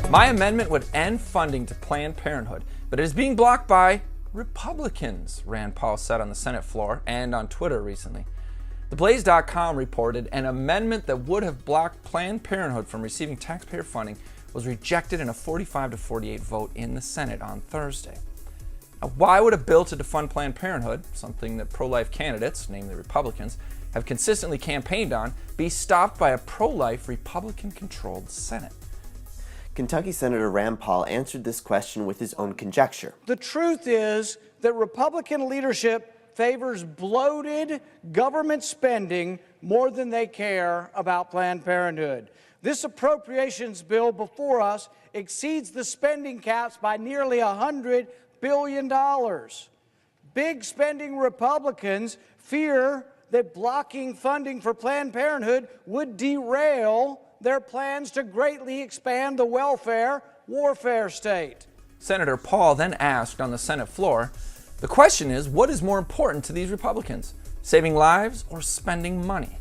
My amendment would end funding to Planned Parenthood, but it is being blocked by Republicans, Rand Paul said on the Senate floor and on Twitter recently. TheBlaze.com reported an amendment that would have blocked Planned Parenthood from receiving taxpayer funding was rejected in a 45-48 vote in the Senate on Thursday. Now, why would a bill to defund Planned Parenthood, something that pro-life candidates, namely Republicans, have consistently campaigned on, be stopped by a pro-life Republican-controlled Senate? Kentucky Senator Rand Paul answered this question with his own conjecture. The truth is that Republican leadership favors bloated government spending more than they care about Planned Parenthood. This appropriations bill before us exceeds the spending caps by nearly $100 billion. Big spending Republicans fear that blocking funding for Planned Parenthood would derail their plans to greatly expand the welfare warfare state. Senator Paul then asked on the Senate floor, the question is, what is more important to these Republicans, saving lives or spending money?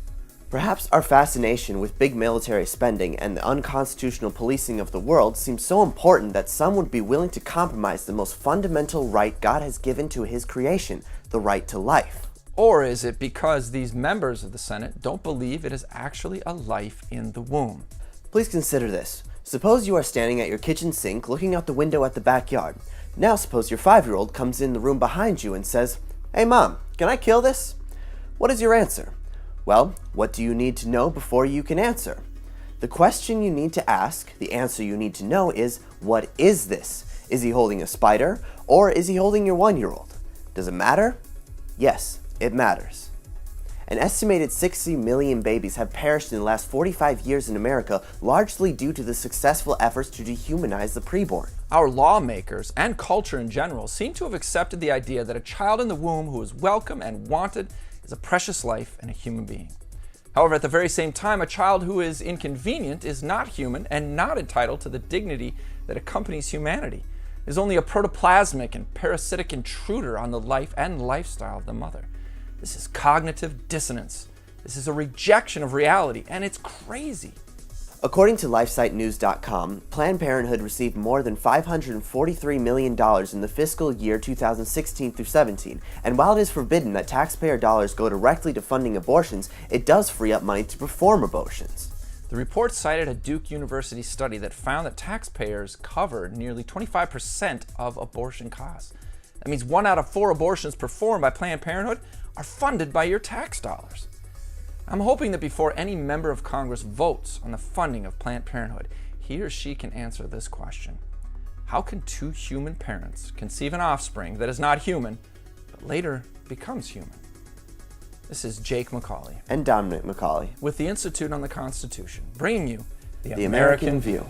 Perhaps our fascination with big military spending and the unconstitutional policing of the world seems so important that some would be willing to compromise the most fundamental right God has given to his creation, the right to life. Or is it because these members of the Senate don't believe it is actually a life in the womb? Please consider this. Suppose you are standing at your kitchen sink looking out the window at the backyard. Now suppose your 5-year-old comes in the room behind you and says, "Hey Mom, can I kill this?" What is your answer? Well, what do you need to know before you can answer? The question you need to ask, the answer you need to know is, what is this? Is he holding a spider or is he holding your 1-year-old? Does it matter? Yes. It matters. An estimated 60 million babies have perished in the last 45 years in America, largely due to the successful efforts to dehumanize the preborn. Our lawmakers and culture in general seem to have accepted the idea that a child in the womb who is welcome and wanted is a precious life and a human being. However, at the very same time, a child who is inconvenient is not human and not entitled to the dignity that accompanies humanity. It is only a protoplasmic and parasitic intruder on the life and lifestyle of the mother. This is cognitive dissonance. This is a rejection of reality, and it's crazy. According to LifeSiteNews.com, Planned Parenthood received more than $543 million in the fiscal year 2016 through 17, and while it is forbidden that taxpayer dollars go directly to funding abortions, it does free up money to perform abortions. The report cited a Duke University study that found that taxpayers covered nearly 25% of abortion costs. That means 1 out of 4 abortions performed by Planned Parenthood are funded by your tax dollars. I'm hoping that before any member of Congress votes on the funding of Planned Parenthood, he or she can answer this question. How can 2 human parents conceive an offspring that is not human, but later becomes human? This is Jake MacAulay and Dominic MacAulay with the Institute on the Constitution, bringing you the American View.